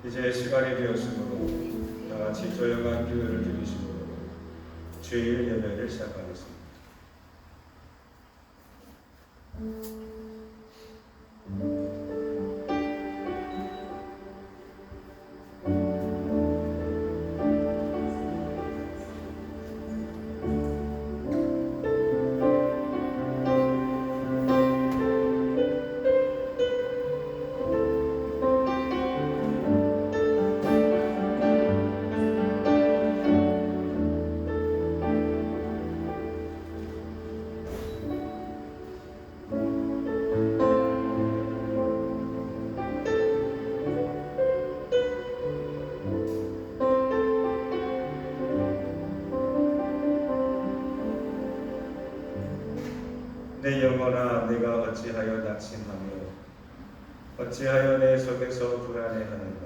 이제 시간이 되었으므로 다 같이 조용한 기도를 드리심으로 주일 예배를 시작하겠습니다. 내 영혼아, 내가 어찌하여 낙심하며 어찌하여 내 속에서 불안해하는가.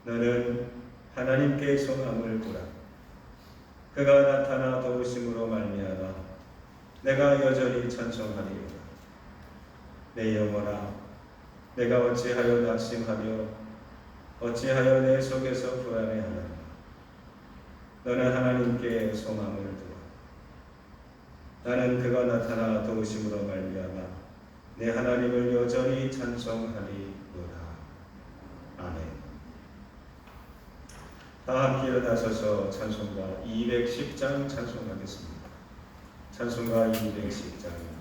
너는 하나님께 소망을 두라. 그가 나타나 도우심으로 말미암아 내가 여전히 찬송하리로다. 내 영혼아, 내가 어찌하여 낙심하며 어찌하여 내 속에서 불안해하는가. 너는 하나님께 소망을 두라. 나는 그가 나타나 도우심으로 말미암아 내 하나님을 여전히 찬송하리로다. 아멘. 다 함께 일어나서서 찬송가 210장 찬송하겠습니다. 찬송가 210장입니다.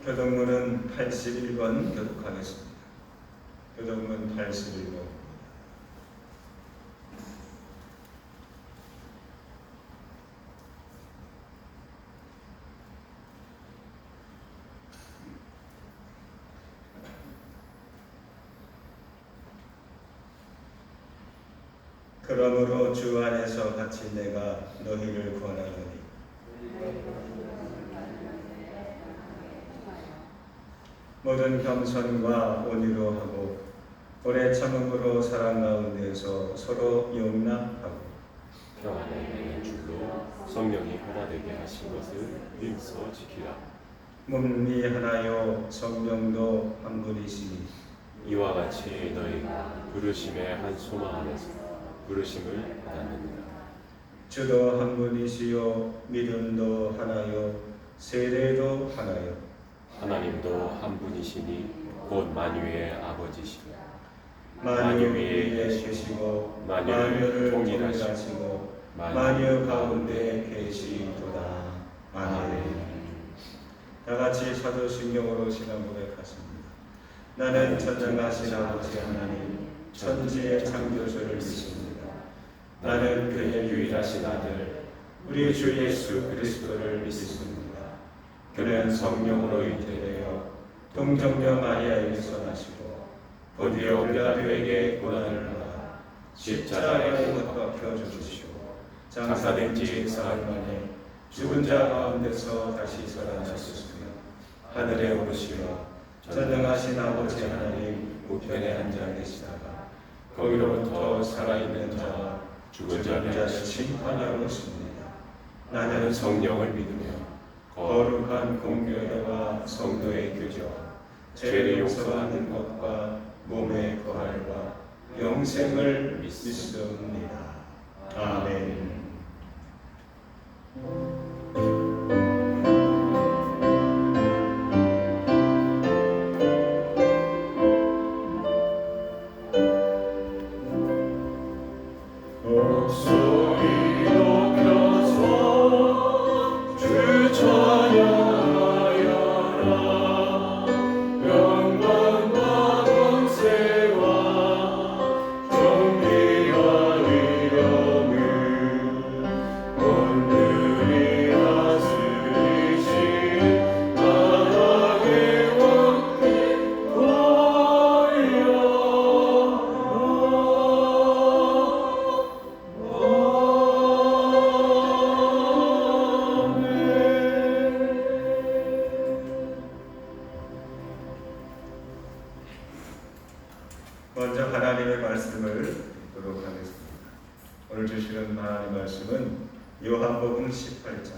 교동문은 81번 교독하겠습니다. 교동문 81번. 그러므로 주 안에서 같이 내가 너희를 권하노니 모든 겸손과 온유로 하고 오래 참음으로 사랑 가운데서 서로 용납하고 평안에 있는 줄로 성령이 하나 되게 하신 것을 힘써 지키라. 몸이 하나요 성령도 한 분이시니 이와 같이 너희가 부르심의 한 소망 안에서 부르심을 받았느니라. 주도 한 분이시요 믿음도 하나요 세례도 하나요. 하나님도 한 분이시니 곧 만유의 아버지시며 만유 위에 계시고 만유를 통일하시고 만유 가운데 계시도다. 아멘. 다같이 사도신경으로 신앙 고백하십니다. 나는 전능하신 아버지 하나님 천지의 창조주를 믿습니다. 나는 그의 유일하신 아들 우리 주 예수 그리스도를 믿습니다. 그는 성령으로 잉태되어 동정녀 마리아에게서 나시고 곧이어 빌라도에게 고난을 받아 십자가에 못 박혀 죽으시고 장사된 지 사흘 만에 죽은 자 가운데서 다시 살아나셨으며 하늘에 오르시며 전능하신 아버지 하나님 우편에 앉아 계시다가 거기로부터 살아있는 자와 죽은 자를 심판하러 오십니다. 나는 성령을 믿으며 거룩한 공교회와 성도의 교제와 죄를 용서하는 것과 몸의 부활과 영생을 믿습니다. 아멘. 먼저 하나님의 말씀을 읽도록 하겠습니다. 오늘 주시는 하나님의 말씀은 요한복음 18장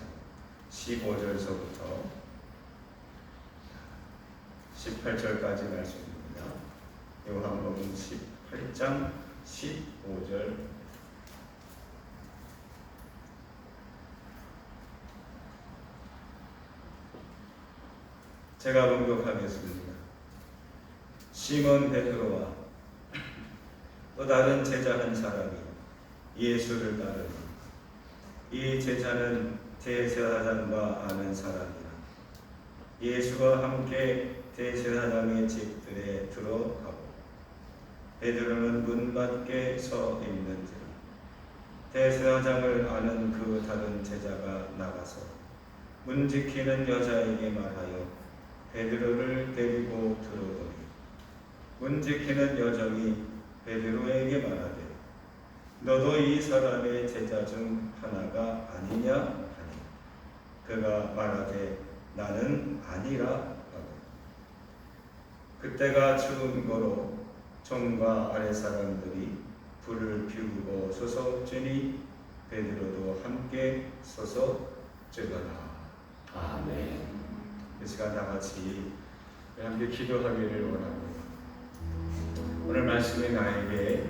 15절서부터 18절까지 말씀입니다. 요한복음 18장 15절 제가 봉독하겠습니다. 시몬 베드로와 또 다른 제자 한 사람이 예수를 따르니 이 제자는 대제사장과 아는 사람이라. 예수와 함께 대제사장의 집들에 들어가고 베드로는 문 밖에 서 있는지라. 대제사장을 아는 그 다른 제자가 나가서 문 지키는 여자에게 말하여 베드로를 데리고 들어오더니 문 지키는 여정이 베드로에게 말하되 너도 이 사람의 제자 중 하나가 아니냐 하니 그가 말하되 나는 아니라 하고 그때가 추운 거로 종과 아래 사람들이 불을 피우고 서서 쬐니 베드로도 함께 서서 쬐더라. 아멘. 이 시간 다 같이 함께 기도하기를 원합니다. 오늘 말씀이 나에게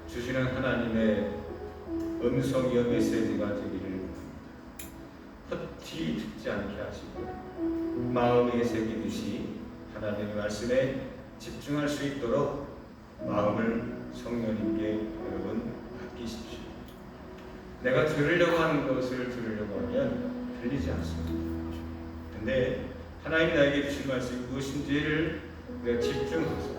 주시는 하나님의 음성이여 메시지가 되기를 헛티 듣지 않게 하시고 마음에 새기듯이 하나님의 말씀에 집중할 수 있도록 마음을 성령님께 여러분 맡기십시오. 내가 들으려고 하는 것을 들으려고 하면 들리지 않습니다. 근데 하나님 나에게 주신 말씀이 무엇인지를 우리가 집중해서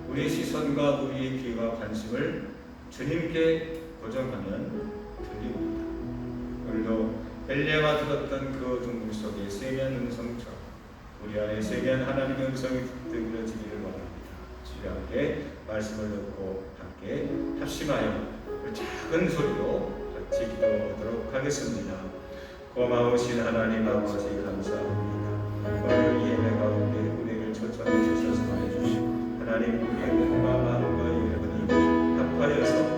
우리의 시선과 우리의 귀와 관심을 주님께 고정하면 들립니다. 오늘도 엘리야가 들었던 그 동굴 속에 세미한 음성처럼 우리 안에 세미한 하나님의 음성이 들려지기를 원합니다. 우리 함께 말씀을 듣고 함께 합심하여 작은 소리로 같이 기도하도록 하겠습니다. 고마우신 하나님 아버지 감사합니다. 오늘 이 예배 가운데 우리를 초청해 주셔서 해주시고 하나님 우리의 몸과 마음과 영혼이 합하여서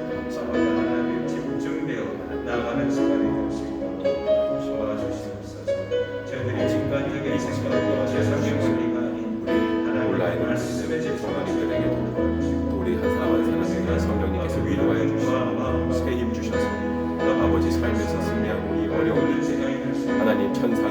하나님 집중되어 나가는 시간이 될 수 있도록 도와주시옵소서. 저희들이 인간적인 생각과 세상의 원리가 아닌 하나님의 말씀에 집중하게 되고 우리 한 사람 한 사람에게 성령님께서 위로하여 주시고 새 힘 주셔서 아버지 삶에서 승리하고 이 어려운 일에 하나님 천사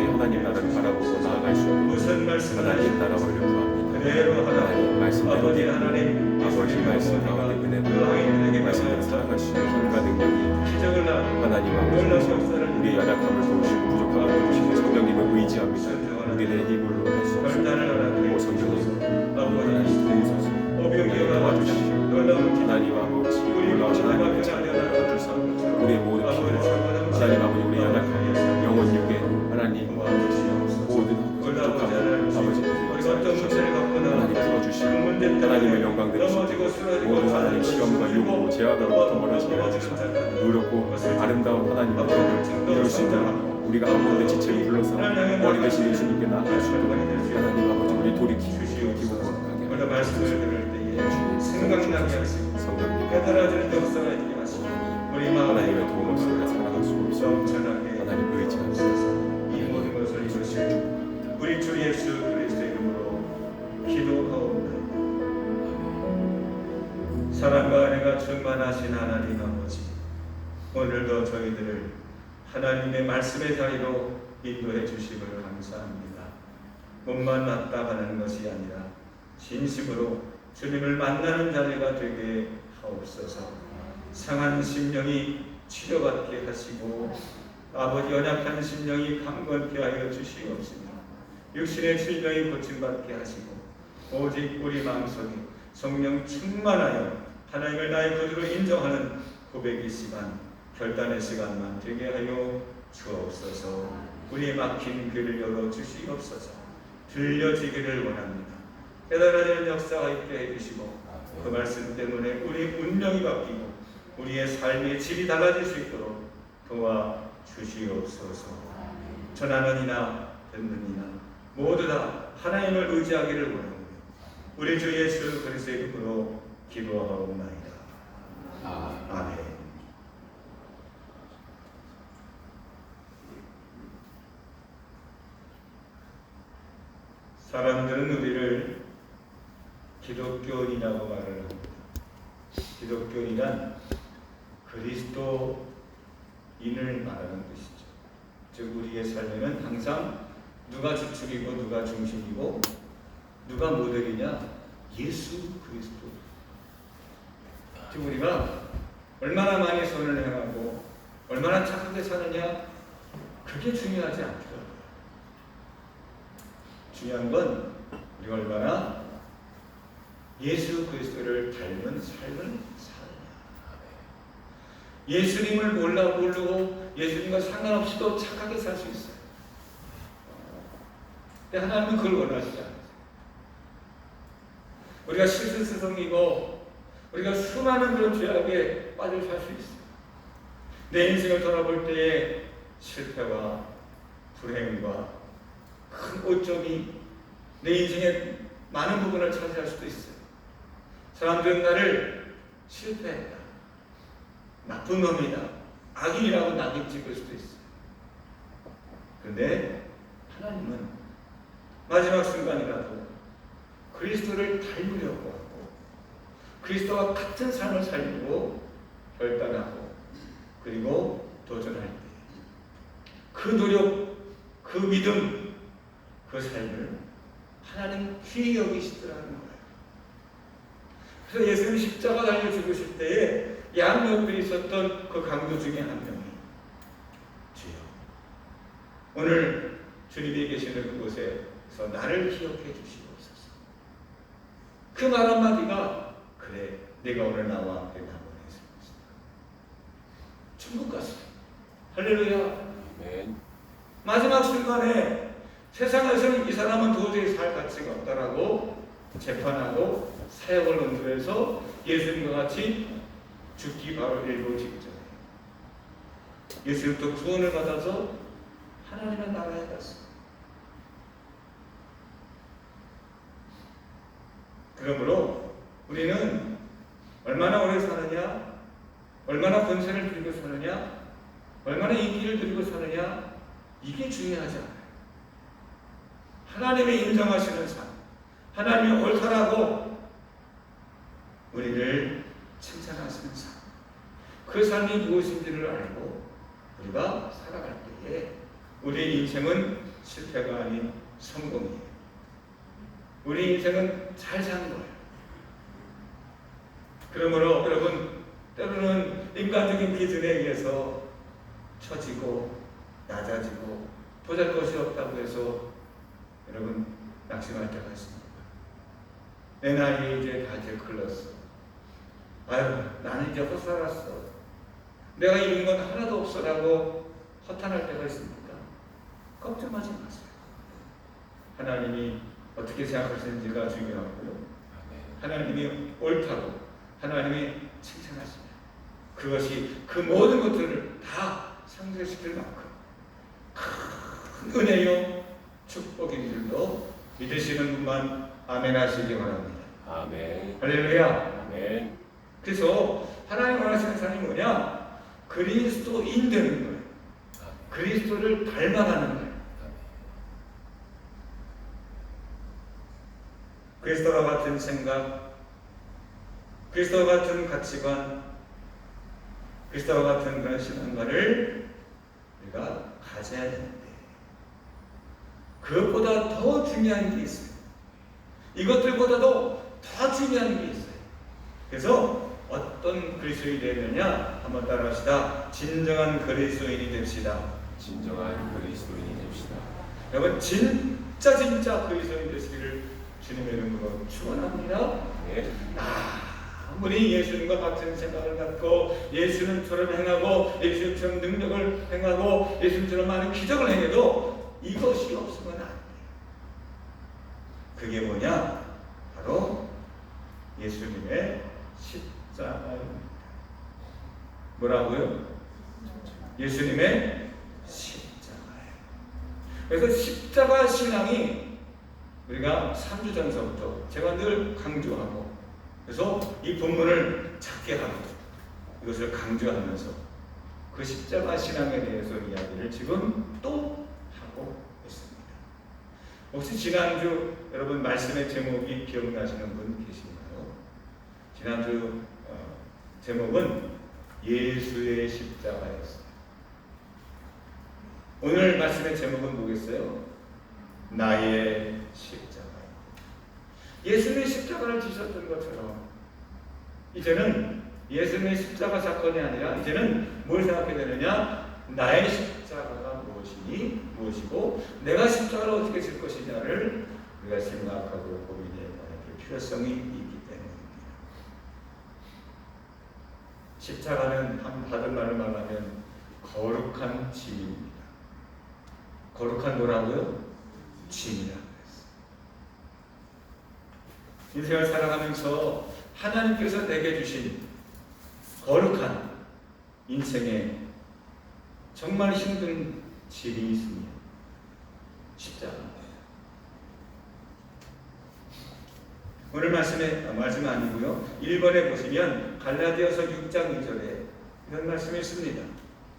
하나님 나라와를 구합니다. 그대로 하나님 하나님 말씀대로 아버지 하나님 아버지 말씀 가운데 은혜로 말씀대로 살아갈 수 있는 힘과 능력이 기적을 나 하나님 놀라운 아버지 역사를 우리의 연약함을 도우시고 부족함을 도우시는 성령님을 의지합니다. 우리의 힘으로 할 수 없습니다. 오 성령님 하나님 도우소서 하나님 도와주시고 하나님 아버지 놀라우신 하나님의 자녀를 주사 우리의 모든 필요 하나님 아버지 우리의 연약함 영혼 육에 하나님 모든 부족함 아버지 하나님 풀어주시고 하나님의 영광 되시고 모든 하나님 시험과 유혹 제약으로부터 멀어지게 하소서. 노력고 아름다운 하나님의 법을 이룰 수 있도록 우리가 한 번의 지체를 불러서 머리 대신 예수님께 나아갈 수 있도록 하나님 아버지 우리 돌이키고 거룩하게 오늘 말씀을 들을 때에 생각나게 하시고 성령님 깨달아지는 역사가 있게 하시고 우리 하나님의 마음에 도움 없이 우리가 살아갈 수 없습니다. 넘쳐나게 하나님 의지하소서. 이 모든 것을 이루실 우리 주 예수 그리스도의 이름으로 기도하옵나이다. 사랑과 은혜가 충만하신 하나님 아버지, 오늘도 저희들을 하나님의 말씀의 자리로 인도해 주심을 감사합니다. 몸만 낫다가는 것이 아니라 진심으로 주님을 만나는 자리가 되게 하옵소서. 상한 심령이 치료받게 하시고 아버지 연약한 심령이 강건케 하여 주시옵시며 육신의 질병이 고침받게 하시고 오직 우리 마음속에 성령 충만하여 하나님을 나의 구주로 인정하는 고백의 시간, 결단의 시간만 되게 하여 주옵소서. 우리의 막힌 귀를 열어 주시옵소서. 들려지기를 원합니다. 깨달아지는 역사가 있게 해주시고 그 말씀 때문에 우리의 운명이 바뀌고 우리의 삶의 질이 달라질 수 있도록 도와주시옵소서. 전하는 이나 듣는 이나 모두 다 하나님을 의지하기를 원합니다. 우리 주 예수 그리스도의 이름으로 기도하옵나이다. 아멘. 사람들은 우리를 기독교인이라고 말을 합니다. 기독교인이란 그리스도인을 말하는 뜻이죠. 즉 우리의 삶에는 항상 누가 주축이고 누가 중심이고 누가 모델이냐? 예수 그리스도. 즉 우리가 얼마나 많이 선을 행하고 얼마나 착하게 사느냐 그게 중요하지 않죠. 중요한 건 우리가 얼마나 예수 그리스도를 닮은 삶을 사느냐. 예수님을 모르고 예수님과 상관없이도 착하게 살 수 있어요. 근데 하나님은 그걸 원하시지 않아요. 우리가 실수스성이고 우리가 수많은 그런 죄악에 빠져 살 수 있어요. 내 인생을 돌아볼 때에 실패와 불행과 큰 오점이 내 인생의 많은 부분을 차지할 수도 있어요. 사람들은 나를 실패했다, 나쁜 놈이다, 악인이라고 낙인 찍을 수도 있어요. 그런데 하나님은 마지막 순간이라도 그리스도를 닮으려고 하고 그리스도와 같은 삶을 살려고 결단하고 그리고 도전할 때 그 노력, 그 믿음, 그 삶을 하나님 귀히 여기시더라는 거예요. 그래서 예수님이 십자가 달려 죽으실 때에 양옆에 있었던 그 강도 중에 한 명이 주여 오늘 주님이 계시는 그곳에서 나를 기억해 주시옵소서. 그 말 한마디가 그래 내가 오늘 나와 함께 남원해서 천국 갔어요. 할렐루야. 아멘. 마지막 순간에 세상에서는 이 사람은 도저히 살 가치가 없다라고 재판하고 사역을 언도해서 예수님과 같이 죽기 바로 일보 직전에 예수님도 구원을 받아서 하나님의 나라에 갔어요. 그러므로 우리는 얼마나 오래 사느냐, 얼마나 권세를 들고 사느냐, 얼마나 인기를 들고 사느냐 이게 중요하지 않아요. 하나님의 인정하시는 삶, 하나님의 옳다라고 우리를 칭찬하시는 삶, 그 삶이 무엇인지를 알고 우리가 살아갈 때에 우리의 인생은 실패가 아닌 성공이에요. 우리 인생은 잘 사는 거예요. 그러므로 여러분, 때로는 인간적인 기준에 의해서 처지고 낮아지고 보잘것이 없다고 해서 여러분 낙심할 때가 있습니다. 내 나이에 이제 다 흘렀어. 아유, 나는 이제 헛살았어. 내가 이룬 건 하나도 없어라고 허탄할 때가 있습니까? 걱정하지 마세요. 하나님이 어떻게 생각하시는지가 중요하고요. 하나님이 옳다고 하나님이 칭찬하시면 그것이 그 모든 것들을 다 상쇄시킬 만큼 큰 은혜요 축복인 줄로 믿으시는 분만 아멘 하시기 바랍니다. 아멘. 할렐루야. 아멘. 그래서 하나님 원하시는 삶이 뭐냐? 그리스도인 되는 거예요. 그리스도를 닮아가는 거예요. 그리스도와 같은 생각, 그리스도와 같은 가치관, 그리스도와 같은 그런 신앙관을 우리가 가져야 되는데 그것보다 더 중요한 게 있어요. 이것들보다도 더 중요한 게 있어요. 그래서 어떤 그리스도인이 되느냐? 한번 따라합시다. 진정한 그리스도인이 됩시다. 진정한 그리스도인이 됩시다. 여러분 진짜 그리스도인 되시기를 주님의 이름으로 축원합니다. 네. 아무리 예수님과 같은 생각을 갖고 예수님처럼 행하고 예수님처럼 능력을 행하고 예수님처럼 많은 기적을 행해도 이것이 없으면 안 돼요. 그게 뭐냐? 바로 예수님의 십자가입니다. 뭐라고요? 예수님의 십자가예요. 그래서 십자가 신앙이 우리가 3주 전서부터 제가 늘 강조하고 그래서 이 본문을 찾게 하고 이것을 강조하면서 그 십자가 신앙에 대해서 이야기를 지금 또 하고 있습니다. 혹시 지난주 여러분 말씀의 제목이 기억나시는 분 계신가요? 지난주 제목은 예수의 십자가였어요. 오늘 말씀의 제목은 뭐겠어요? 나의 십자가. 예수님의 십자가를 지셨던 것처럼 이제는 예수님의 십자가 사건이 아니라 이제는 뭘 생각해야 되느냐? 나의 십자가가 무엇이고 내가 십자가를 어떻게 질 것이냐를 우리가 생각하고 고민해야 할 필요성이 있기 때문입니다. 십자가는 한 다른 말을 말하면 거룩한 짐입니다. 거룩한 뭐라고요? 짐이라고 했어요. 인생을 살아가면서 하나님께서 내게 주신 거룩한 인생에 정말 힘든 짐이 있습니다. 십자가. 오늘 말씀 아니고요. 1번에 보시면 갈라디아서 6장 2절에 이런 말씀이 있습니다.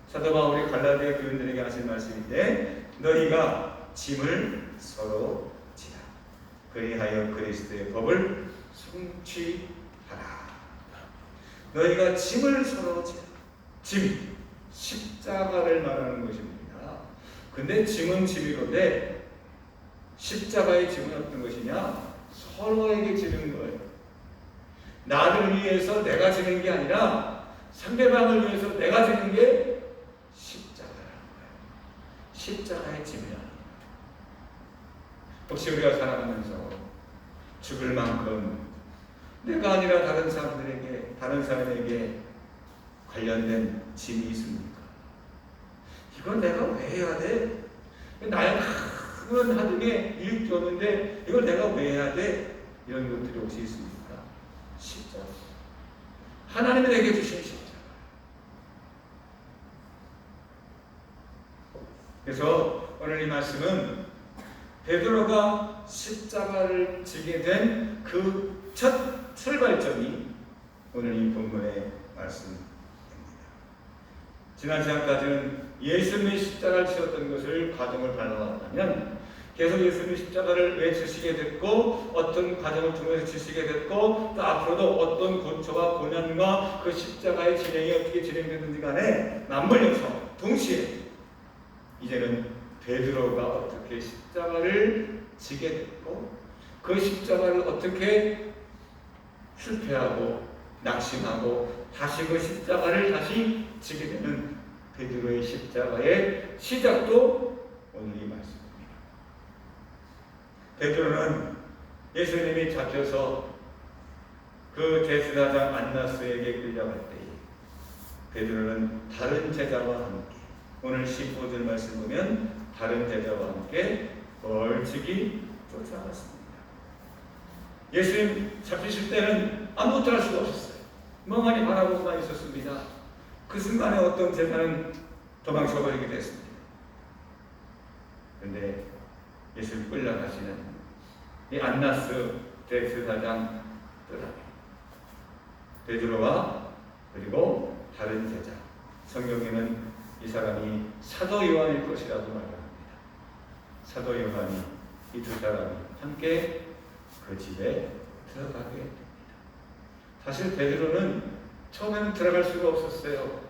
사도 바울이 갈라디아 교인들에게 하신 말씀인데 너희가 짐을 서로 지라. 그리하여 그리스도의 법을 성취하라. 너희가 짐을 서로 지라. 짐, 십자가를 말하는 것입니다. 근데 짐은 짐이로되 십자가의 짐은 어떤 것이냐? 서로에게 지는 거예요. 나를 위해서 내가 지는 게 아니라 상대방을 위해서 내가 지는 게 십자가라는 거예요. 십자가의 짐이라는 거예요. 혹시 우리가 살아가면서 죽을 만큼 내가 아니라 다른 사람에게 관련된 짐이 있습니까? 이건 내가 왜 해야 돼? 나의 큰 하등에 이익 줬는데 이걸 내가 왜 해야 돼? 이런 것들이 혹시 있습니까? 십자가. 하나님이 내게 주신 십자가. 그래서 오늘 이 말씀은 베드로가 십자가를 지게 된 그 첫 출발점이 오늘 이 본문의 말씀입니다. 지난 시간까지는 예수님의 십자가를 지었던 것을 과정을 밟아왔다면 계속 예수님의 십자가를 왜 지시게 됐고 어떤 과정을 통해서 지시게 됐고 또 앞으로도 어떤 고초와 고난과 그 십자가의 진행이 어떻게 진행되는지 간에 맞물려서 동시에 이제는 베드로가 어떻게 십자가를 지게 됐고 그 십자가를 어떻게 실패하고 낙심하고 다시 그 십자가를 다시 지게 되는 베드로의 십자가의 시작도 오늘 이 말씀입니다. 베드로는 예수님이 잡혀서 그 대제사장 안나스에게 끌려갈 때에 베드로는 다른 제자와 함께, 오늘 15절 말씀 보면 다른 제자와 함께 멀찍이 쫓아갔습니다. 예수님 잡히실 때는 아무것도 할 수가 없었어요. 멍하니 바라보고만 있었습니다. 그 순간에 어떤 제자는 도망쳐버리게 됐습니다. 그런데 예수님 끌려가시는 이 안나스 대제사장 뜰하에 베드로와 그리고 다른 제자, 성경에는 이 사람이 사도 요한일 것이라고 말합니다. 사도 요한이 이 두 사람이 함께 그 집에 들어가게 됩니다. 사실 베드로는 처음에는 들어갈 수가 없었어요.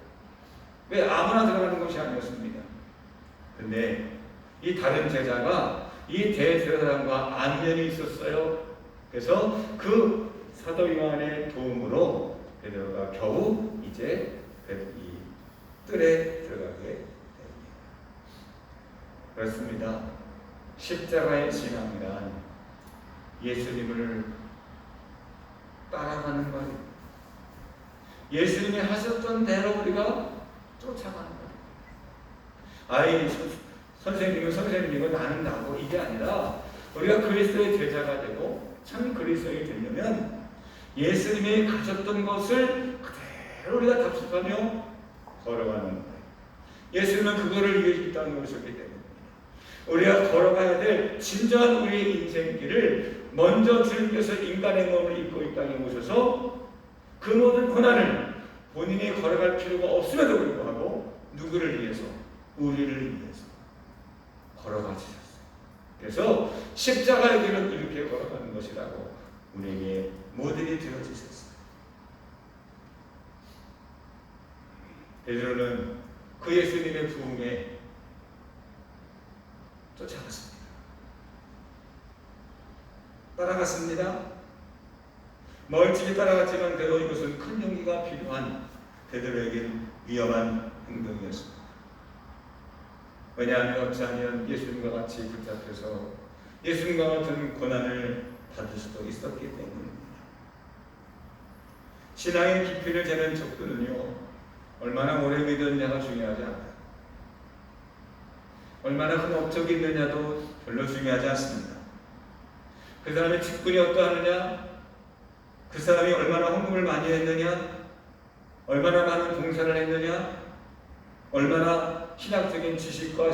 왜? 아무나 들어가는 것이 아니었습니다. 근데 이 다른 제자가 이 대제사장과 안면이 있었어요. 그래서 그 사도 요한의 도움으로 베드로가 겨우 이제 이 뜰에 들어가게 됩니다. 그렇습니다. 십자가의 신앙이란 예수님을 따라가는 거예요. 예수님이 하셨던 대로 우리가 쫓아가는 거예요. 아이 선생님은 선생님이고 나는 나고 이게 아니라 우리가 그리스도의 제자가 되고 참 그리스도인이 되려면 예수님이 가셨던 것을 그대로 우리가 답습하며 걸어가는 거예요. 예수님은 그거를 위해 이 땅에 오셨기 때문입니다. 우리가 걸어가야 될 진정한 우리의 인생길을 먼저 주님께서 인간의 몸을 입고 이 땅에 오셔서 그 모든 고난을 본인이 걸어갈 필요가 없음에도 불구하고 누구를 위해서? 우리를 위해서 걸어가주셨어요. 그래서 십자가의 길은 이렇게 걸어가는 것이라고 우리에게 모델이 되어주셨어요. 베드로는 그 예수님의 부흥에 쫓아갔습니다. 따라갔습니다. 멀찍이 따라갔지만 그래도 이것은 큰 용기가 필요한 베드로에겐 위험한 행동이었습니다. 왜냐하면 어찌하면 예수님과 같이 붙잡혀서 예수님과 같은 고난을 받을 수도 있었기 때문입니다. 신앙의 깊이를 재는 척도는요, 얼마나 오래 믿었냐가 중요하지 않아요. 얼마나 큰 업적이 있느냐도 별로 중요하지 않습니다. 그 사람의 직분이 어떠하느냐, 그 사람이 얼마나 헌금을 많이 했느냐, 얼마나 많은 봉사를 했느냐, 얼마나 신학적인 지식과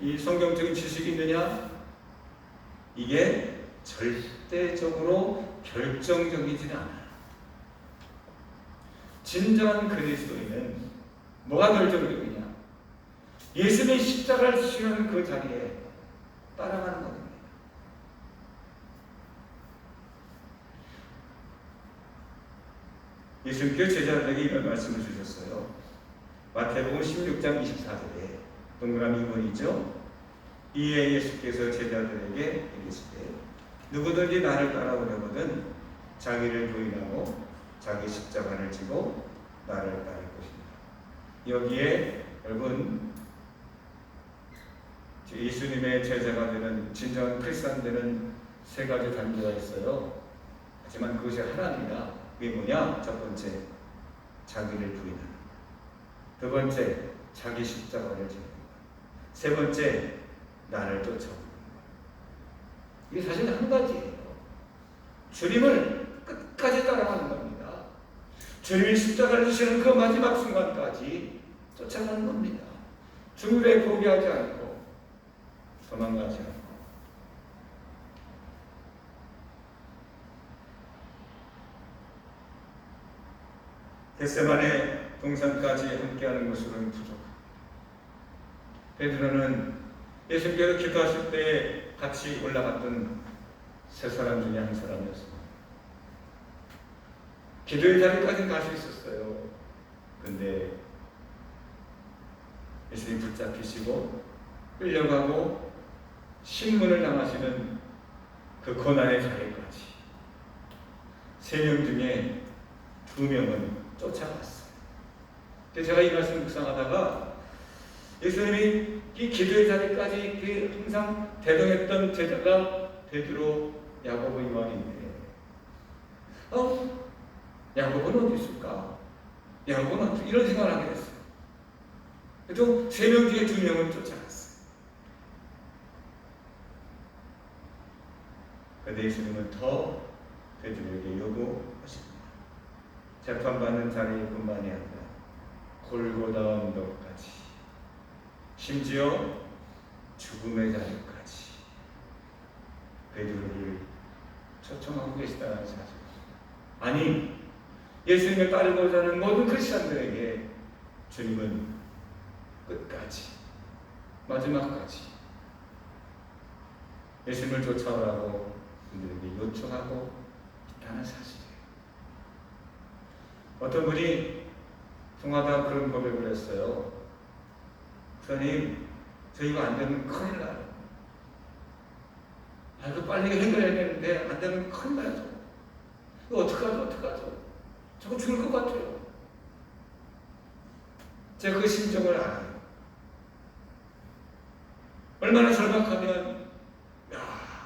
이 성경적인 지식이 있느냐, 이게 절대적으로 결정적이진 않아요. 진정한 그리스도인은 뭐가 결정적이냐? 예수님의 십자가를 지시는 그 자리에 따라가는 겁니다. 예수님께서 제자들에게 이런 말씀을 주셨어요. 마태복음 16장 24절에 동그라미 2번이죠. 이에 예수께서 제자들에게 이르시되 누구든지 나를 따라오려거든 자기를 부인하고 자기 십자가를 지고 나를 따를 것입니다. 여기에 여러분 예수님의 제자가 되는 진정한 크리스찬 되는 세 가지 단계가 있어요. 하지만 그것이 하나입니다. 그게 뭐냐? 첫 번째, 자기를 부인하는, 두 번째, 자기 십자가를 지는, 세 번째, 나를 쫓아오는 것. 이게 사실 한 가지예요. 주님을 끝까지 따라가는 겁니다. 주님이 십자가를 지시는 그 마지막 순간까지 쫓아가는 겁니다. 중간에 포기하지 않고 도망가지 않고. 겟세마네 동산까지 함께하는 것으로는 부족합니다. 베드로는 예수님께서 기도하실 때 같이 올라갔던 세 사람 중에 한 사람이었습니다. 기도의 자리까지는 갈 수 있었어요. 근데 예수님 붙잡히시고 끌려가고 신문을 당하시는 그 고난의 자리까지 3명 중에 2명은 쫓아갔어요. 근데 제가 이 말씀 묵상하다가 예수님이 이 기도의 자리까지 이렇게 항상 대동했던 제자가 베드로, 야고보, 요한인데 야고보는 어디 있을까? 야고보는 어디, 이런 생각을 하게 됐어요. 또 3명 중에 2명은 쫓아갔어요. 그런데 예수님은 더 베드로에게 요구하십니다. 재판받는 자리뿐만이 아니라 골고다 언덕까지, 심지어 죽음의 자리까지 베드로를 초청하고 계시다는 사실. 아니, 예수님을 따르고자 하는 모든 크리스천들에게 주님은 끝까지, 마지막까지 예수님을 쫓아오라고 그들에게 요청하고 있다는 사실이에요. 어떤 분이 통화다 그런 고백을 했어요. 목사님, 저 이거 안 되면 큰일 나요. 이거 빨리 해결해야 되는데 안 되면 큰일 나요. 이거 어떡하죠? 저거 죽을 것 같아요. 제가 그 심정을 알아요. 얼마나 절박하면 몇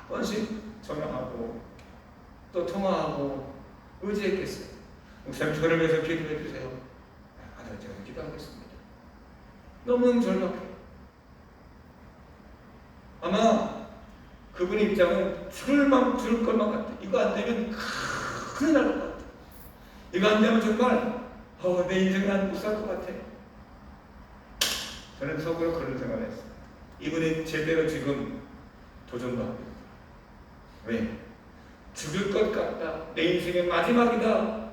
번씩 전화하고 또 통화하고 의지했겠어요. 목사님, 저를 위해서 기도해 주세요. 제가 기도하겠습니다. 너무 절박해요. 아마 그분 입장은 죽을 것만 같아. 이거 안 되면 큰일 날 것 같아. 이거 안 되면 정말 내 인생 난 못 살 것 같아. 저는 속으로 그런 생각을 했어요. 이분이 제대로 지금 도전받고 있다. 왜? 죽을 것 같다. 내 인생의 마지막이다.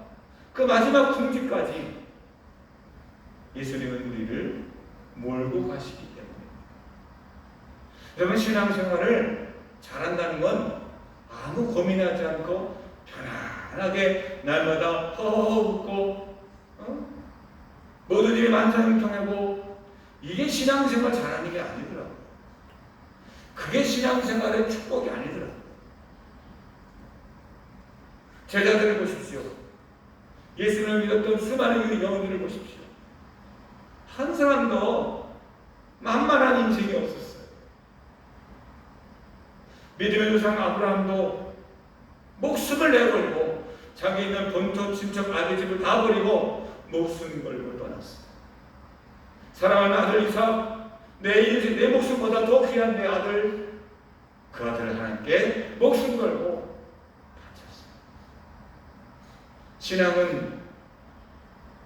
그 마지막 궁지까지 예수님은 우리를 몰고 가시기 때문에. 여러분, 신앙생활을 잘한다는 건 아무 고민하지 않고 편안하게 날마다 웃고 모든 일이 만사형통하고, 이게 신앙생활 잘하는 게 아니더라고요. 그게 신앙생활의 축복이 아니더라고요. 제자들을 보십시오. 예수님을 믿었던 수많은 영혼들을 보십시오. 한 사람도 만만한 인생이 없었어요. 믿음의 조상 아브라함도 목숨을 내걸고 자기 있는 본토 친척 아들 집을 다 버리고 목숨 걸고 떠났어요. 사랑하는 아들 이삭, 내 인생, 내 목숨보다 더 귀한 내 아들, 그 아들을 하나님께 목숨 걸고 바쳤어요. 신앙은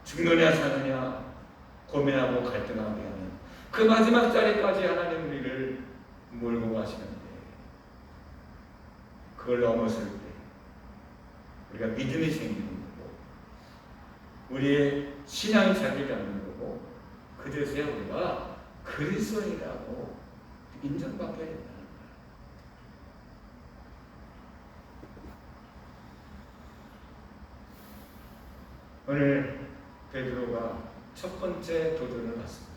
죽느냐 사느냐 고민하고 갈등하게 하는 그 마지막 자리까지 하나님 우리를 몰고 가시는데, 그걸 넘었을 때 우리가 믿음이 생기는 거고, 우리의 신앙이 자리 잡는 거고, 그제서야 우리가 그리스도인이라고 인정받게 된다는 거예요. 오늘 베드로가 첫 번째 도전을 받습니다.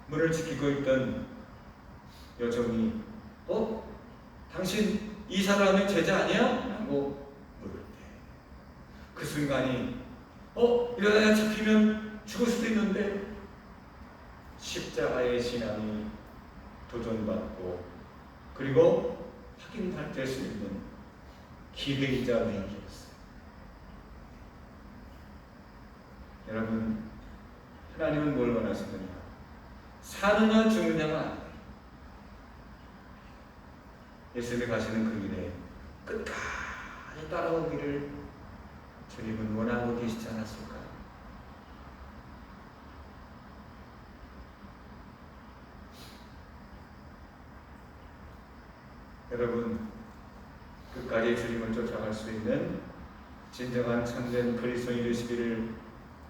문을 지키고 있던 여종이 당신 이 사람의 제자 아니야? 라고 물을 때 그 순간이 이러다가 잡히면 죽을 수도 있는데 십자가의 신앙이 도전받고 그리고 확인될 수 있는 기회이자 위기였어요. 여러분, 하나님은 뭘 원하시느냐? 사느냐 죽느냐가 아니에요. 예수님이 가시는 그 길에 끝까지 따라오기를 주님은 원하고 계시지 않았을까요? 여러분, 끝까지 주님을 쫓아갈 수 있는 진정한 참된 그리스도인 되시기를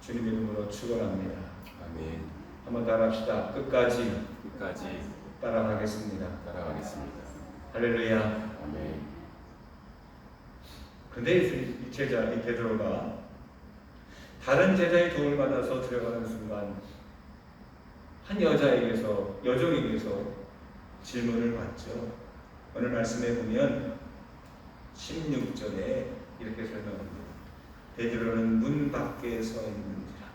주님의 이름으로 축원합니다. 아멘. 한번 따라합시다. 끝까지 따라가겠습니다. 할렐루야. 아멘. 근데 이 제자, 이 베드로가 다른 제자의 도움을 받아서 들어가는 순간 한 여종에게서 질문을 받죠. 오늘 말씀에 보면 16절에 이렇게 설명합니다. 베드로는 문 밖에 서 있는지라.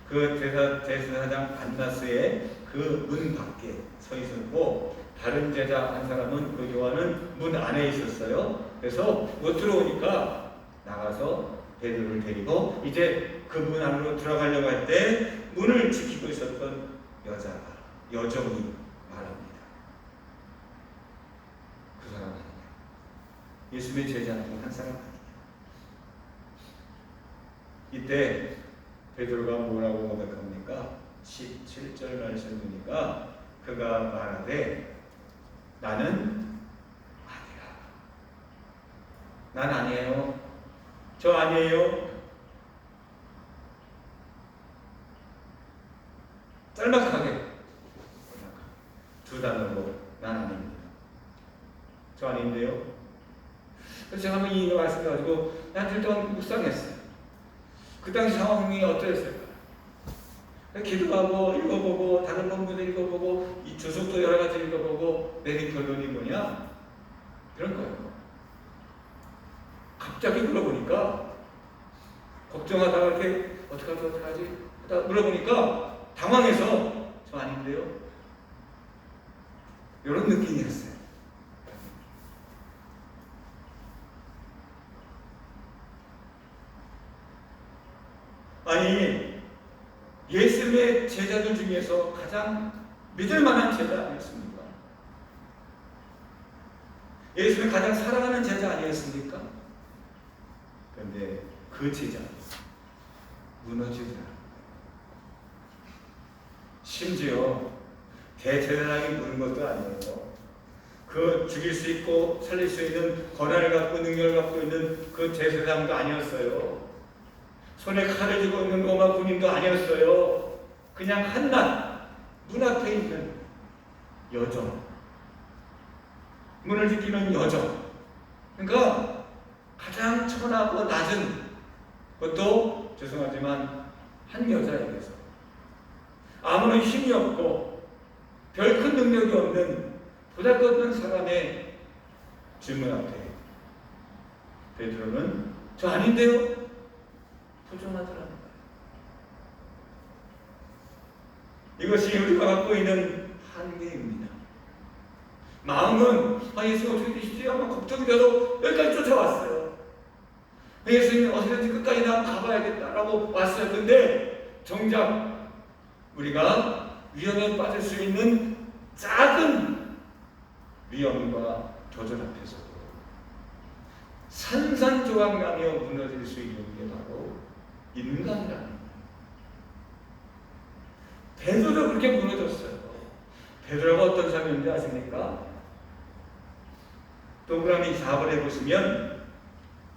그 대제사장 안나스의 그 문 밖에 서 있었고, 다른 제자 한 사람은, 그 요한은 문 안에 있었어요. 그래서 못 들어오니까 나가서 베드로를 데리고 이제 그 문 안으로 들어가려고 할 때 문을 지키고 있었던 여종이 말합니다. 그 사람 아니냐? 예수님의 제자 중 한 사람 아니냐? 이때 베드로가 뭐라고 고백합니까? 17절 말씀 보니까 그가 말하되 나는 아니라. 난 아니에요. 저 아니에요. 짤막하게 두 단어로 난 아닙니다. 저 아닌데요. 그래서 제가 한번 이 말씀 가지고 한 주 동안 묵상했어요. 그 당시 상황이 어떠했을까? 기도하고 읽어보고 다른 본문을 읽어보고 이 주석도 여러 가지 읽어보고 내린 결론이 뭐냐? 이런 거예요. 갑자기 물어보니까 걱정하다가 이렇게 어떡하지 하다 물어보니까 당황해서 저 아닌데요? 이런 느낌이었어요. 아니, 예수님의 제자들 중에서 가장 믿을 만한 제자 아니었습니까? 예수님을 가장 사랑하는 제자 아니었습니까? 그런데 그 제자 무너지더라. 심지어 대제사장이 부른 것도 아니에요. 그 죽일 수 있고 살릴 수 있는 권한을 갖고 능력을 갖고 있는 그 대제사장도 아니었어요. 손에 칼을 쥐고 있는 로마 군인도 아니었어요. 그냥 한낱 문 앞에 있는 여종, 문을 지키는 여종. 그러니까 가장 천하고 낮은, 그것도 죄송하지만 한 여자에게서 아무런 힘이 없고 별 큰 능력이 없는 보잘것없는 사람의 질문 앞에 베드로는 저 아닌데요? 부정하더라는 거예요. 이것이 우리가 갖고 있는 한계입니다. 마음은 예수님 어떻게 되시지? 아마 걱정이 돼서 여기까지 쫓아왔어요. 예수님 어떻게든지 끝까지 나 가봐야겠다라고 왔어요. 근데 정작 우리가 위험에 빠질 수 있는 작은 위험과 도전 앞에서도 산산조각나며 무너질 수 있는 게 바로 인간이라는 거예요. 베드로도 그렇게 무너졌어요. 베드로가 어떤 사람인지 아십니까? 동그라미 4번에 보시면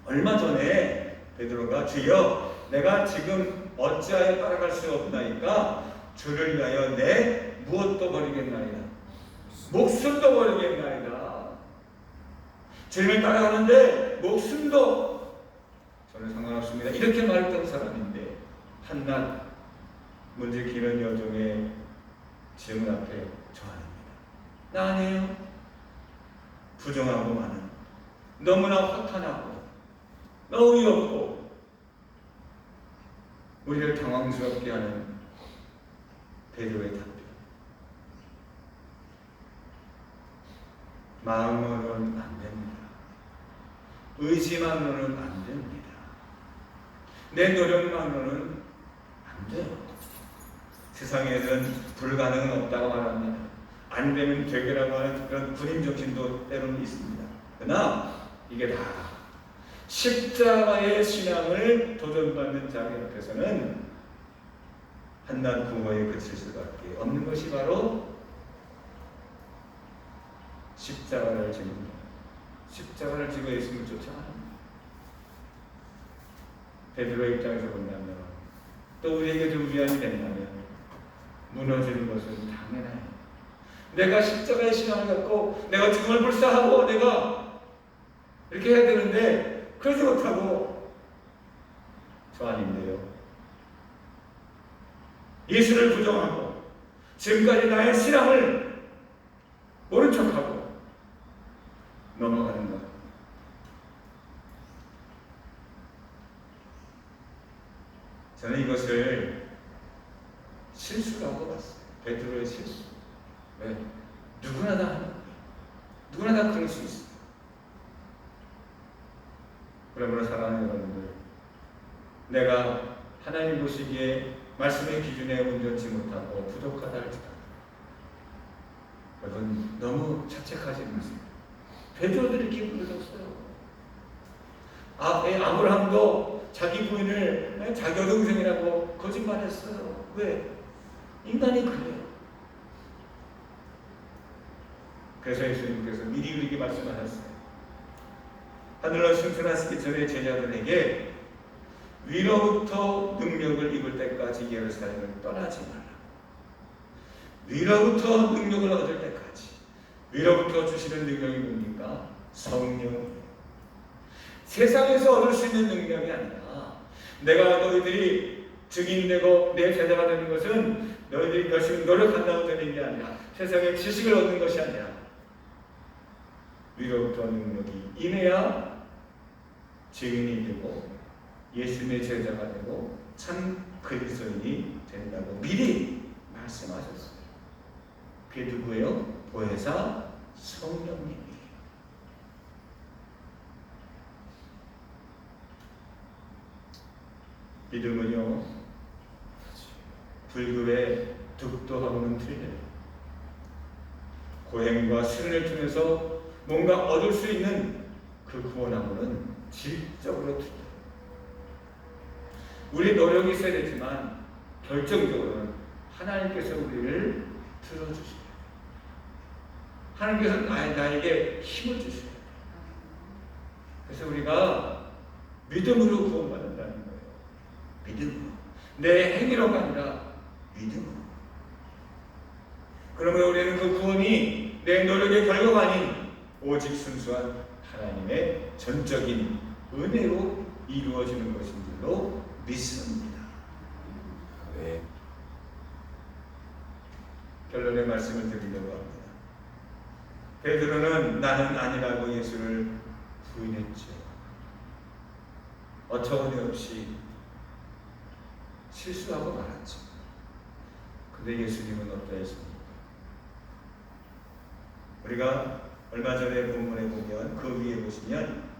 얼마 전에 베드로가 주여 내가 지금 어찌하여 따라갈 수 없나이까 주를 위하여 내 무엇도 버리겠나이다. 목숨도 버리겠나이다. 주님을 따라가는데 목숨도 저는 상관없습니다. 이렇게 말했던 사람인데 한낱 문지키는 여종의 질문 앞에 저 아닙니다. 나 아니에요. 부정하고 많은, 너무나 허탄하고 너무 어이없고 우리를 당황스럽게 하는 베드로의 답변. 마음으로는 안 됩니다. 의지만으로는 안 됩니다. 내 노력만으로는 안 돼요. 세상에는 불가능은 없다고 말합니다. 안 되면 되게라고 하는 그런 군인 정신도 때로는 있습니다. 그러나 이게 다 십자가의 신앙을 도전받는 자리 앞에서는 한낱 구호에 그칠 수밖에 없는 것이 바로 십자가를 지는 것. 십자가를 지고 예수님을 쫓아가는 것. 베드로의 입장에서 본다면 또 우리에게 좀 위안이 된다면 무너지는 것은 당연해요. 내가 십자가의 신앙을 갖고 내가 죽음을 불사하고 내가 이렇게 해야 되는데 그러지 못하고 저 아닌데요. 예수를 부정하고 지금까지 나의 신앙을 모른 척하고 누구나 다 하는 거예요. 누구나 다 그럴 수 있어요. 그러므로 사랑하는 여러분들, 내가 하나님 보시기에 말씀의 기준에 온전치 못하고 부족하다 할지라도 여러분 너무 자책하지 마세요. 베드로도 이렇게 부르셨어요. 아브라함도 자기 부인을 자기 여동생이라고 거짓말했어요. 왜? 인간이 그래요. 그래서 예수님께서 미리 우리에게 말씀하셨어요. 하늘로 승천하시기 전에 제자들에게 위로부터 능력을 입을 때까지 예루살렘을 떠나지 말라. 위로부터 능력을 얻을 때까지. 위로부터 주시는 능력이 뭡니까? 성령. 세상에서 얻을 수 있는 능력이 아니라 내가 너희들이 증인되고 내 제자가 되는 것은 너희들이 열심히 노력한다고 되는 게 아니라 세상의 지식을 얻는 것이 아니라 위로부터 능력이 임해야 증인이 되고 예수님의 제자가 되고 참 그리스도인이 된다고 미리 말씀하셨어요. 그게 누구예요? 보혜사 성령님이에요. 믿음은요, 불교의 득도하고는 틀려요. 고행과 수련을 통해서 뭔가 얻을 수 있는 그 구원하고는 질적으로 틀려요. 우리 노력이 있어야 되지만 결정적으로는 하나님께서 우리를 들어주셔요. 하나님께서 나에게 힘을 주셔요. 그래서 우리가 믿음으로 구원받는다는 거예요. 믿음으로. 내 행위로가 아니라 믿음으로. 그러면 우리는 그 구원이 내 노력의 결과가 아닌 오직 순수한 하나님의 전적인 은혜로 이루어지는 것인 줄로 믿습니다. 네. 결론의 말씀을 드리려고 합니다. 베드로는 나는 아니라고 예수를 부인했죠. 어처구니없이 실수하고 말았죠. 근데 예수님은 어떠했습니까? 우리가 얼마 전에 본문에 보면 그 위에 보시면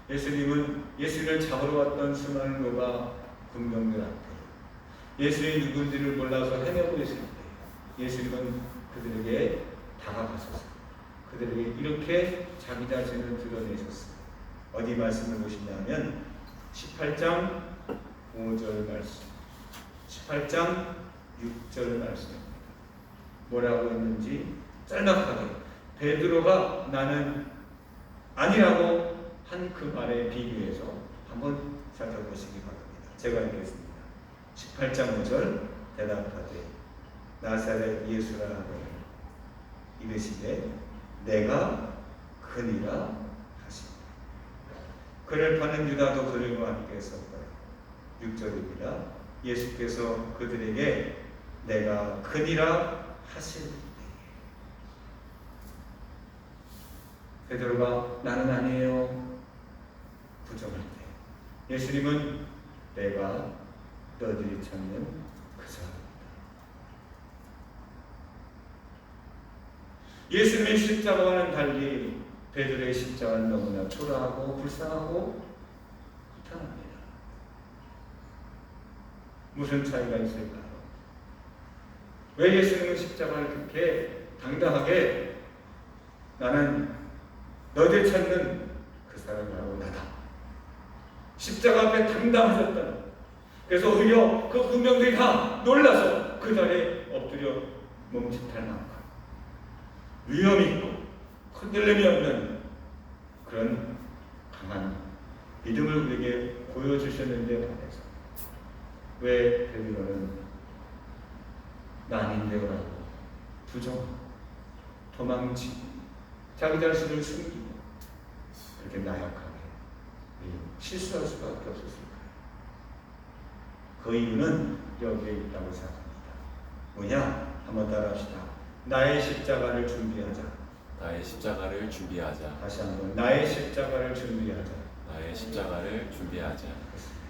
예수님은 예수를 잡으러 왔던 수많은 로마 군병들 앞에 예수님이 누군지를 몰라서 헤매고 있을 때 예수님은 그들에게 다가가셔서 그들에게 이렇게 자기 자신을 드러내셨어요. 어디 말씀을 보시냐면 18장 5절 말씀, 18장 6절 말씀입니다. 뭐라고 했는지 짤막하게 베드로가 나는 아니라고 한 그 말에 비교해서 한번 살펴보시기 바랍니다. 제가 읽겠습니다. 18장 5절 대답하되 나사렛 예수라 하거늘 이르시되 내가 그니라 하시니 그를 파는 유다도 그들과 함께 섰더라. 6절입니다. 예수께서 그들에게 내가 그니라 하실 때 베드로가 나는 아니에요 부정할 때 예수님은 내가 너희들이 찾는 그 사람이다. 예수님의 십자가와는 달리 베드로의 십자가는 너무나 초라하고 불쌍하고 불쌍합니다. 무슨 차이가 있을까요? 왜 예수님은 십자가를 그렇게 당당하게 나는 너희들 찾는 그 사람이라고 나다. 십자가 앞에 당당하셨다. 그래서 오히려 그 군병들이 다 놀라서 그 자리에 엎드려 멈칫할 만큼 위험 있고 흔들림이 없는 그런 강한 믿음을 우리에게 보여주셨는데 반해서 왜 베드로는 나 아닌데요 라고 부정하고 도망치고 자기 자신을 숨기고 그렇게 나약하게 실수할 수밖에 없었을까요? 그 이유는 여기에 있다고 생각합니다. 뭐냐? 한번 따라합시다. 나의 십자가를 준비하자. 나의 십자가를 준비하자. 다시 한번 나의 십자가를 준비하자. 나의 십자가를 준비하자. 그렇습니다.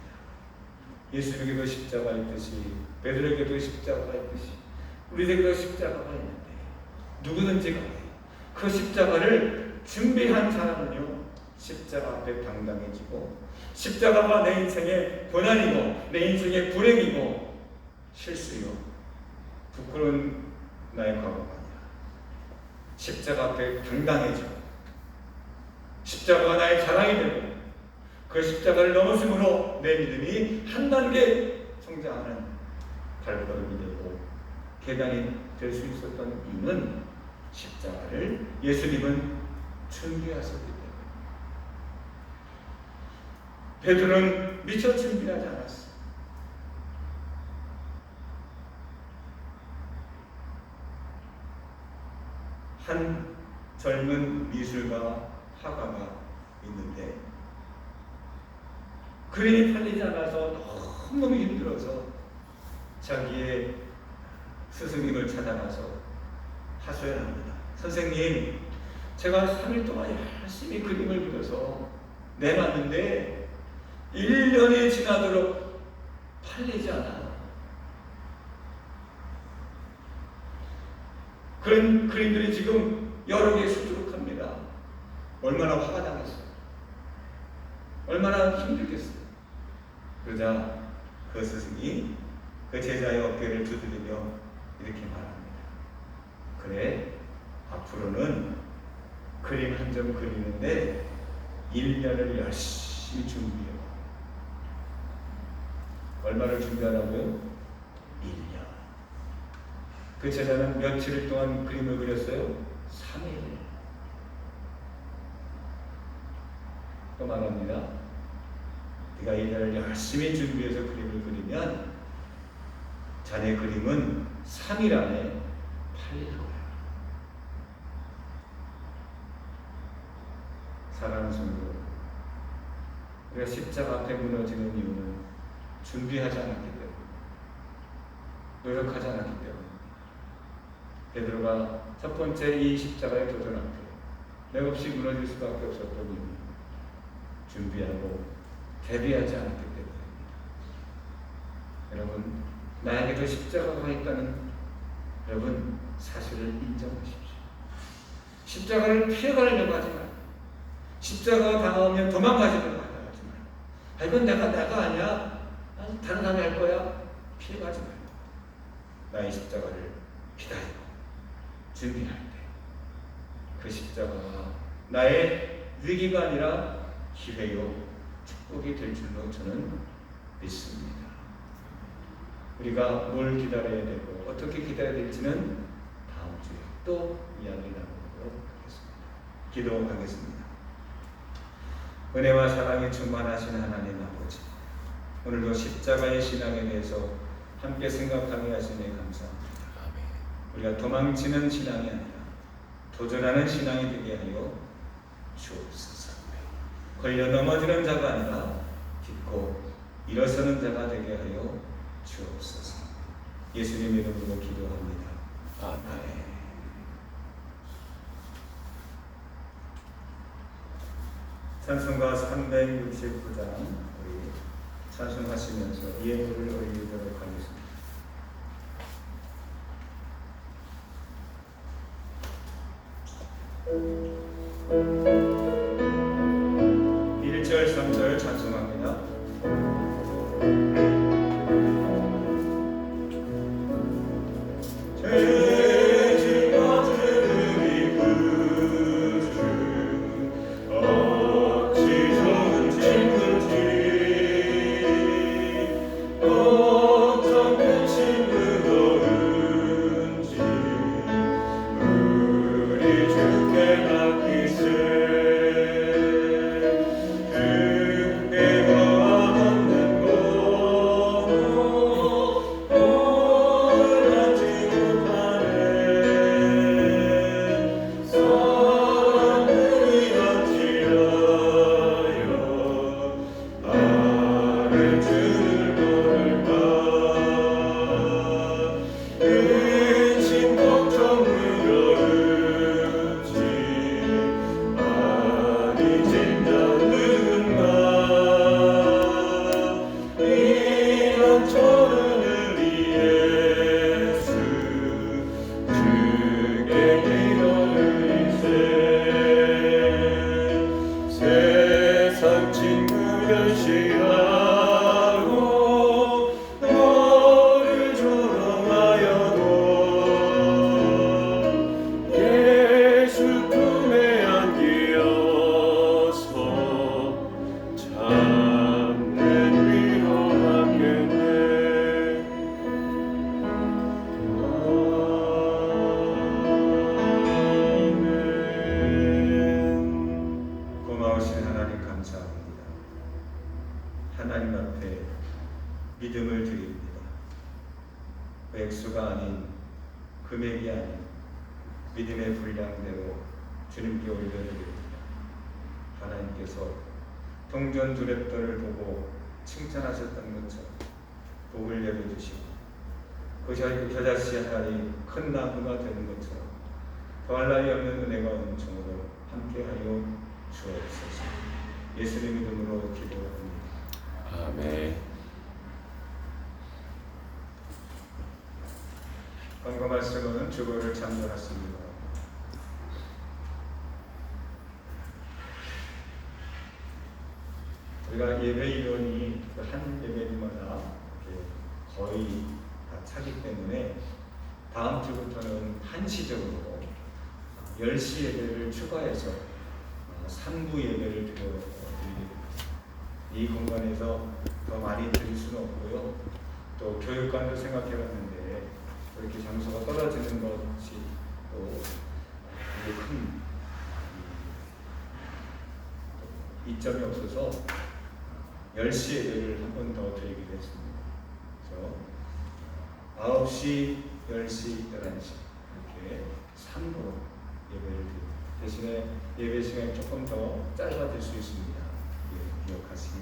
예수님에게도 십자가 있듯이 베드로에게도 십자가가 있듯이 우리에게도 십자가가 있는데 누구든지 간에 그 십자가를 준비한 사람은요, 십자가 앞에 당당해지고, 십자가가 내 인생의 고난이고 내 인생의 불행이고 실수요 부끄러운 나의 과거가 아니라 십자가 앞에 당당해지고, 십자가가 나의 자랑이 되고, 그 십자가를 넘어섬으로 내 믿음이 한 단계 성장하는 발걸음이 되고 계단이 될 수 있었던 이유는 십자가를 예수님은 준비하셨기 때문에. 베드로는 미처 준비하지 않았어. 한 젊은 미술가 화가가 있는데 그림이 팔리지 않아서 너무너무 힘들어서 자기의 스승님을 찾아가서 하소연합니다. 선생님, 제가 3일 동안 열심히 그림을 그려서 내놨는데 1년이 지나도록 팔리지 않아요. 그런 그림들이 지금 여러 개 수두룩합니다. 얼마나 화가 나겠어요. 얼마나 힘들겠어요. 그러자 그 스승이 그 제자의 어깨를 두드리며 이렇게 말합니다. 그래, 앞으로는 그림 한 점 그리는데 1년을 열심히 준비해. 얼마를 준비하라고요? 1년. 그 제자는 며칠 동안 그림을 그렸어요? 3일. 또 말합니다. 네가 1년을 열심히 준비해서 그림을 그리면 자네 그림은 3일 안에 팔릴 거야. 사랑하는 성도, 우리가 십자가 앞에 무너지는 이유는 준비하지 않았기 때문에, 노력하지 않았기 때문에. 베드로가 첫 번째 이 십자가의 도전 앞에 맥없이 무너질 수밖에 없었던 이유는 준비하고 대비하지 않았기 때문입니다. 여러분, 나에게도 십자가가 있다는 여러분 사실을 인정하십시오. 십자가를 피해가려고 하지 말고, 십자가가 다가오면 도망가지는 하지 말고, 이건 내가 아니야, 다른 사람이 할 거야, 피해가지 말고 나의 십자가를 기다리고 준비할 때 그 십자가가 나의 위기가 아니라 기회요 축복이 될 줄로 저는 믿습니다. 우리가 뭘 기다려야 되고 어떻게 기다려야 될지는 다음 주에 또 이야기 나누도록 하겠습니다. 기도하겠습니다. 은혜와 사랑이 충만하신 하나님 아버지, 오늘도 십자가의 신앙에 대해서 함께 생각하게 하시니 감사합니다. 우리가 도망치는 신앙이 아니라 도전하는 신앙이 되게 하여 주옵소서. 걸려 넘어지는 자가 아니라 딛고 일어서는 자가 되게 하여 주옵소서. 예수님 이름으로 기도합니다. 아멘. 찬송가 369장 우리 찬송하시면서 예물을 올리도록 하겠습니다. 1절 3절 찬송합니다. 주께 맡기세 금액이 아닌 믿음의 분량대로 주님께 올려드립니다. 하나님께서 동전 두렙돈을 보고 칭찬하셨던 것처럼 복을 내려주시고 그 겨자씨 하나님 큰 나무가 되는 것처럼 더할 나위 없는 은혜가 은총으로 함께하여 주옵소서. 예수님 이름으로 기도합니다. 아멘. 광고 말씀은 주보를 참여하십니다. 우리가 예배 인원이 한 예배마다 거의 다 차기 때문에 다음 주부터는 한시적으로 10시 예배를 추가해서 3부 예배를 드립니다. 이 공간에서 더 많이 드릴 수는 없고요. 또 교육관도 생각해봤는데 이렇게 장소가 떨어지는 것이 또 큰 이점이 없어서 10시 예배를 한 번 더 드리기로 했습니다. 그래서 9시, 10시, 11시 이렇게 3부로 예배를 드립니다. 대신에 예배 시간이 조금 더 짧아질 수 있습니다. 예, 기억하시기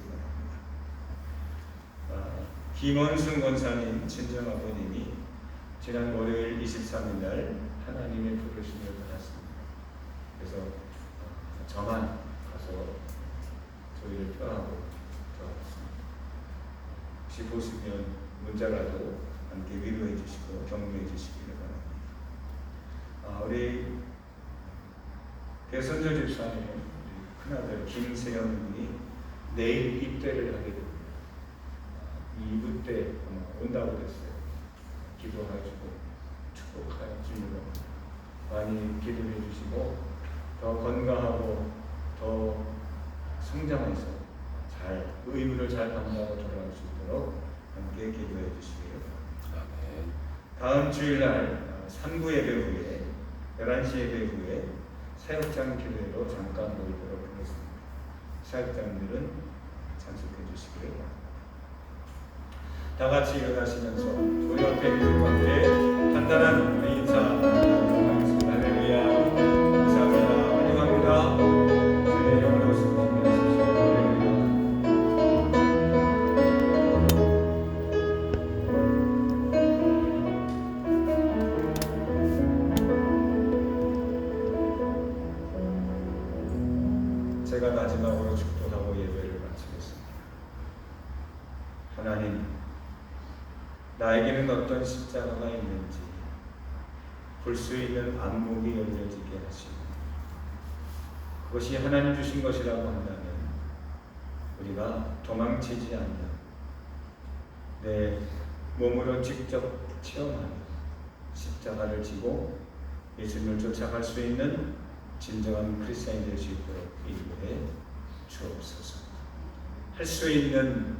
바랍니다. 김원승 권사님 친정아버님이 지난 월요일 23일 날 하나님의 부르심을 받았습니다. 그래서 저만 가서 저희를 표하고 들어갔습니다. 혹시 보시면 문자라도 함께 위로해 주시고 격려해 주시기를 바랍니다. 우리 대선조 집사님 큰아들 김세현 군이 내일 입대를 하게 됩니다. 2부 때 온다고 그랬어요. 기도해주고 축복해 주시고 많이 기도해 주시고 더 건강하고 더 성장해서 잘 의무를 잘 감당하고 돌아갈 수 있도록 함께 기도해 주시기를 바랍니다. 다음 주일날 3부 예배 후에 11시 예배 후에 사역장 기도회로 잠깐 모이도록 하겠습니다. 사역장들은 참석해 주시기를 바랍니다. 다 같이 일어나시면서 우리 옆에 있는 관계에 간단한 우리 인사 하겠습니다. 할렐루야. 감사합니다. 환영합니다. 주의 영으로 준비하십시오. 할렐루야. 제가 마지막으로 축도하고 예배를 마치겠습니다. 하나님, 나에게는 어떤 십자가가 있는지 볼 수 있는 안목이 열려지게 하시고 그것이 하나님 주신 것이라고 한다면 우리가 도망치지 않는 내 몸으로 직접 체험하는 십자가를 지고 예수님을 쫓아갈 수 있는 진정한 크리스찬이 될 수 있도록 인도해 주옵소서. 할 수 있는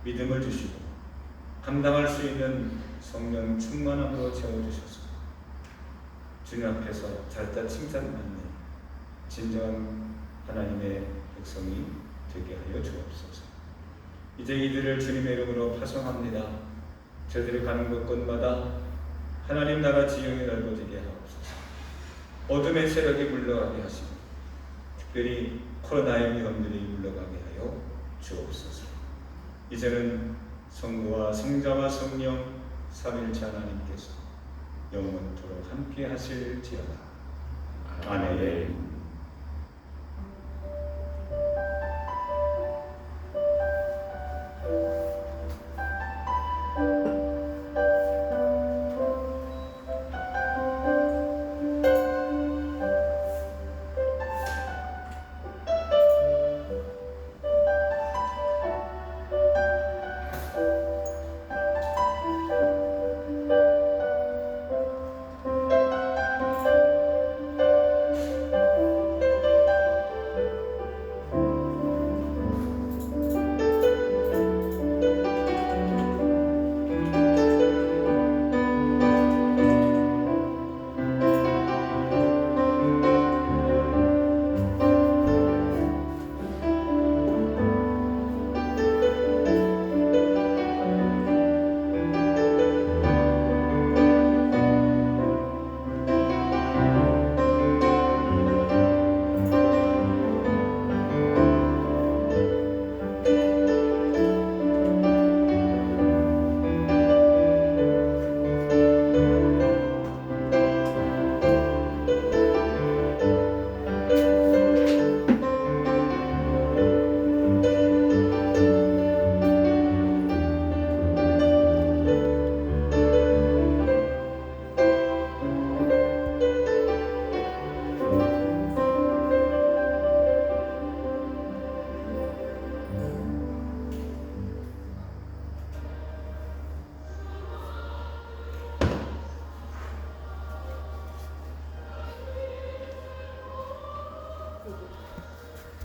믿음을 주시고 감당할 수 있는 성령 충만함으로 채워주셔서 주님 앞에서 잘다 칭찬받는 진정한 하나님의 백성이 되게 하여 주옵소서. 이제 이들을 주님의 이름으로 파송합니다. 저들이 가는 곳곳마다 하나님 나라 지형이 넓어지게 하옵소서. 어둠의 세력이 물러가게 하시고 특별히 코로나의 위험들이 물러가게 하여 주옵소서. 이제는 성부와 성자와 성령 삼위일체 하나님께서 영원토록 함께 하실지어다. 아멘.